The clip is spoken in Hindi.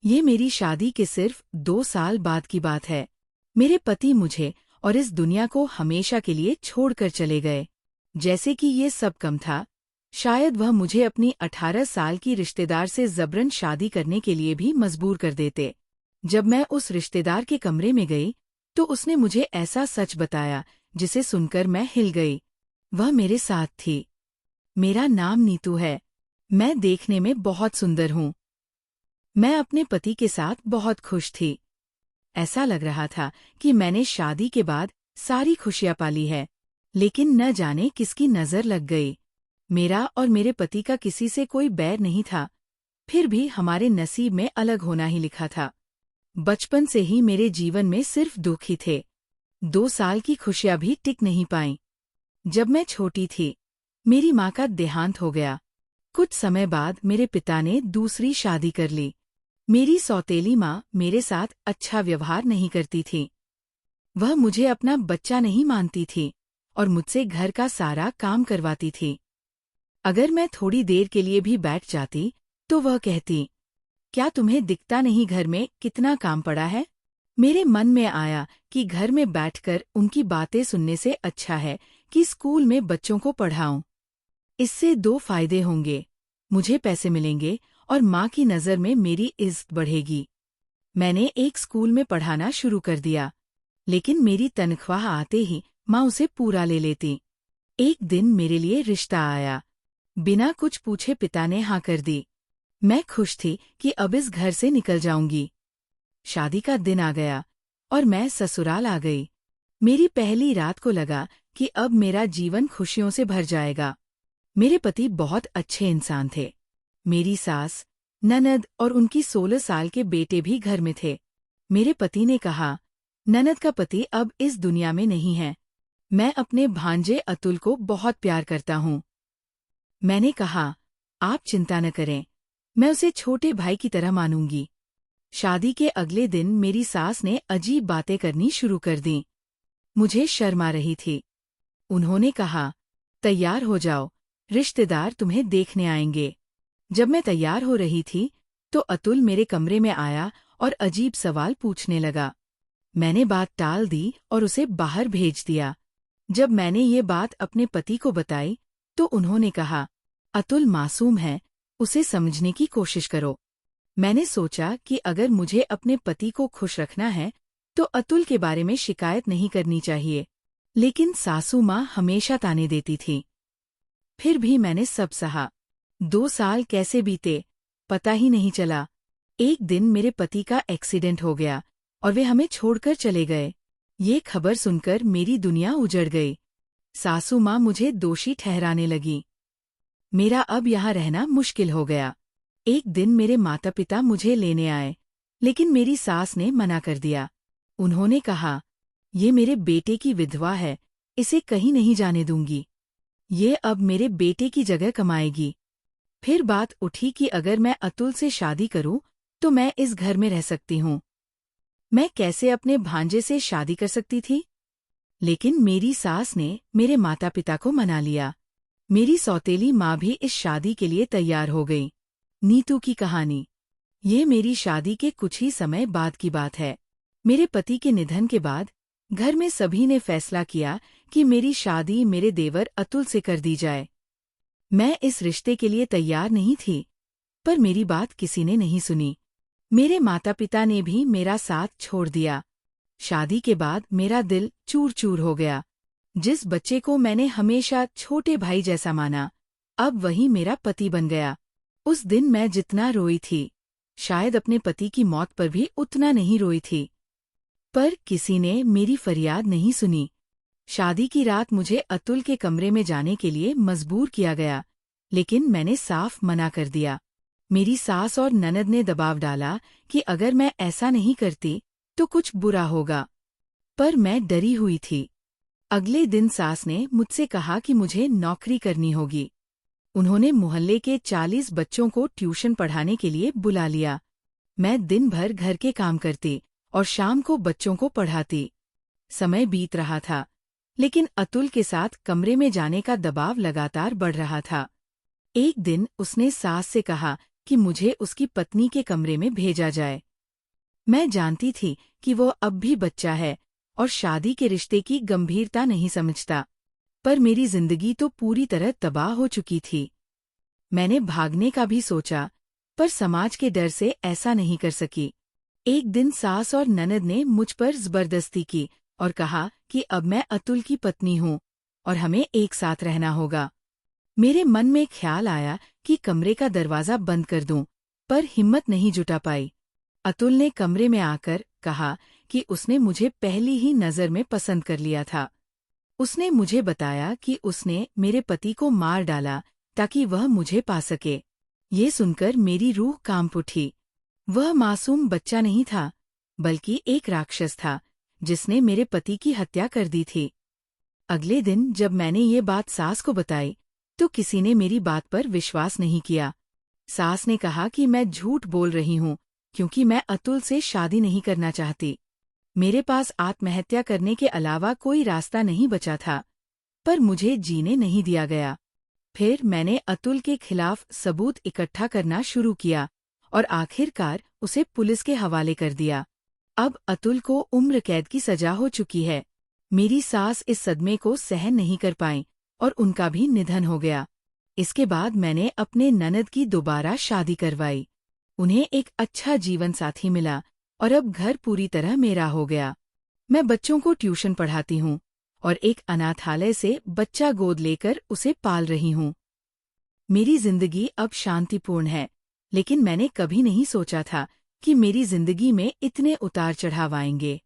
ये मेरी शादी के सिर्फ 2 साल बाद की बात है। मेरे पति मुझे और इस दुनिया को हमेशा के लिए छोड़कर चले गए। जैसे कि ये सब कम था, शायद वह मुझे अपनी 18 साल की रिश्तेदार से जबरन शादी करने के लिए भी मजबूर कर देते। जब मैं उस रिश्तेदार के कमरे में गई, तो उसने मुझे ऐसा सच बताया जिसे सुनकर मैं हिल गई। वह मेरे साथ थी। मेरा नाम नीतू है। मैं देखने में बहुत सुंदर हूँ। मैं अपने पति के साथ बहुत खुश थी। ऐसा लग रहा था कि मैंने शादी के बाद सारी खुशियां पाली है। लेकिन न जाने किसकी नजर लग गई। मेरा और मेरे पति का किसी से कोई बैर नहीं था, फिर भी हमारे नसीब में अलग होना ही लिखा था। बचपन से ही मेरे जीवन में सिर्फ दुख ही थे। 2 साल की खुशियां भी टिक नहीं पाईं। जब मैं छोटी थी, मेरी माँ का देहांत हो गया। कुछ समय बाद मेरे पिता ने दूसरी शादी कर ली। मेरी सौतेली माँ मेरे साथ अच्छा व्यवहार नहीं करती थी। वह मुझे अपना बच्चा नहीं मानती थी और मुझसे घर का सारा काम करवाती थी। अगर मैं थोड़ी देर के लिए भी बैठ जाती, तो वह कहती, क्या तुम्हें दिखता नहीं घर में कितना काम पड़ा है? मेरे मन में आया कि घर में बैठकर उनकी बातें सुनने से अच्छा है कि स्कूल में बच्चों को पढ़ाऊं। इससे 2 फायदे होंगे, मुझे पैसे मिलेंगे और माँ की नज़र में मेरी इज्जत बढ़ेगी। मैंने एक स्कूल में पढ़ाना शुरू कर दिया, लेकिन मेरी तनख्वाह आते ही माँ उसे पूरा ले लेती। एक दिन मेरे लिए रिश्ता आया। बिना कुछ पूछे पिता ने हाँ कर दी। मैं खुश थी कि अब इस घर से निकल जाऊंगी। शादी का दिन आ गया और मैं ससुराल आ गई। मेरी पहली रात को लगा कि अब मेरा जीवन खुशियों से भर जाएगा। मेरे पति बहुत अच्छे इंसान थे। मेरी सास, ननद और उनकी 16 साल के बेटे भी घर में थे। मेरे पति ने कहा, ननद का पति अब इस दुनिया में नहीं है। मैं अपने भांजे अतुल को बहुत प्यार करता हूँ। मैंने कहा, आप चिंता न करें, मैं उसे छोटे भाई की तरह मानूंगी। शादी के अगले दिन मेरी सास ने अजीब बातें करनी शुरू कर दीं। मुझे शर्म आ रही थी। उन्होंने कहा, तैयार हो जाओ, रिश्तेदार तुम्हें देखने आएंगे। जब मैं तैयार हो रही थी, तो अतुल मेरे कमरे में आया और अजीब सवाल पूछने लगा। मैंने बात टाल दी और उसे बाहर भेज दिया। जब मैंने ये बात अपने पति को बताई, तो उन्होंने कहा, अतुल मासूम है, उसे समझने की कोशिश करो। मैंने सोचा कि अगर मुझे अपने पति को खुश रखना है, तो अतुल के बारे में शिकायत नहीं करनी चाहिए। लेकिन सासू माँ हमेशा ताने देती थी। फिर भी मैंने सब सहा। 2 साल कैसे बीते, पता ही नहीं चला। एक दिन मेरे पति का एक्सीडेंट हो गया और वे हमें छोड़कर चले गए। ये खबर सुनकर मेरी दुनिया उजड़ गई। सासू माँ मुझे दोषी ठहराने लगी। मेरा अब यहाँ रहना मुश्किल हो गया। एक दिन मेरे माता पिता मुझे लेने आए, लेकिन मेरी सास ने मना कर दिया। उन्होंने कहा, ये मेरे बेटे की विधवा है, इसे कहीं नहीं जाने दूंगी। ये अब मेरे बेटे की जगह कमाएगी। फिर बात उठी कि अगर मैं अतुल से शादी करूं, तो मैं इस घर में रह सकती हूँ। मैं कैसे अपने भांजे से शादी कर सकती थी? लेकिन मेरी सास ने मेरे माता पिता को मना लिया। मेरी सौतेली माँ भी इस शादी के लिए तैयार हो गई। नीतू की कहानी। ये मेरी शादी के कुछ ही समय बाद की बात है। मेरे पति के निधन के बाद घर में सभी ने फैसला किया कि मेरी शादी मेरे देवर अतुल से कर दी जाए। मैं इस रिश्ते के लिए तैयार नहीं थी, पर मेरी बात किसी ने नहीं सुनी। मेरे माता पिता ने भी मेरा साथ छोड़ दिया। शादी के बाद मेरा दिल चूर चूर हो गया। जिस बच्चे को मैंने हमेशा छोटे भाई जैसा माना, अब वही मेरा पति बन गया। उस दिन मैं जितना रोई थी, शायद अपने पति की मौत पर भी उतना नहीं रोई थी। पर किसी ने मेरी फरियाद नहीं सुनी। शादी की रात मुझे अतुल के कमरे में जाने के लिए मजबूर किया गया, लेकिन मैंने साफ मना कर दिया। मेरी सास और ननद ने दबाव डाला कि अगर मैं ऐसा नहीं करती, तो कुछ बुरा होगा। पर मैं डरी हुई थी। अगले दिन सास ने मुझसे कहा कि मुझे नौकरी करनी होगी। उन्होंने मोहल्ले के 40 बच्चों को ट्यूशन पढ़ाने के लिए बुला लिया। मैं दिन भर घर के काम करती और शाम को बच्चों को पढ़ाती। समय बीत रहा था, लेकिन अतुल के साथ कमरे में जाने का दबाव लगातार बढ़ रहा था। एक दिन उसने सास से कहा कि मुझे उसकी पत्नी के कमरे में भेजा जाए। मैं जानती थी कि वो अब भी बच्चा है और शादी के रिश्ते की गंभीरता नहीं समझता, पर मेरी जिंदगी तो पूरी तरह तबाह हो चुकी थी। मैंने भागने का भी सोचा, पर समाज के डर से ऐसा नहीं कर सकी। एक दिन सास और ननद ने मुझ पर जबरदस्ती की और कहा कि अब मैं अतुल की पत्नी हूँ और हमें एक साथ रहना होगा। मेरे मन में ख्याल आया कि कमरे का दरवाजा बंद कर दूं, पर हिम्मत नहीं जुटा पाई। अतुल ने कमरे में आकर कहा कि उसने मुझे पहली ही नज़र में पसंद कर लिया था। उसने मुझे बताया कि उसने मेरे पति को मार डाला ताकि वह मुझे पा सके। ये सुनकर मेरी रूह कांप उठी। वह मासूम बच्चा नहीं था, बल्कि एक राक्षस था जिसने मेरे पति की हत्या कर दी थी। अगले दिन जब मैंने ये बात सास को बताई, तो किसी ने मेरी बात पर विश्वास नहीं किया। सास ने कहा कि मैं झूठ बोल रही हूँ, क्योंकि मैं अतुल से शादी नहीं करना चाहती। मेरे पास आत्महत्या करने के अलावा कोई रास्ता नहीं बचा था, पर मुझे जीने नहीं दिया गया। फिर मैंने अतुल के खिलाफ सबूत इकट्ठा करना शुरू किया और आखिरकार उसे पुलिस के हवाले कर दिया। अब अतुल को उम्र कैद की सजा हो चुकी है। मेरी सास इस सदमे को सहन नहीं कर पाईं और उनका भी निधन हो गया। इसके बाद मैंने अपने ननद की दोबारा शादी करवाई। उन्हें एक अच्छा जीवन साथी मिला और अब घर पूरी तरह मेरा हो गया। मैं बच्चों को ट्यूशन पढ़ाती हूँ और एक अनाथालय से बच्चा गोद लेकर उसे पाल रही हूँ। मेरी जिंदगी अब शांतिपूर्ण है, लेकिन मैंने कभी नहीं सोचा था कि मेरी जिंदगी में इतने उतार चढ़ाव आएंगे।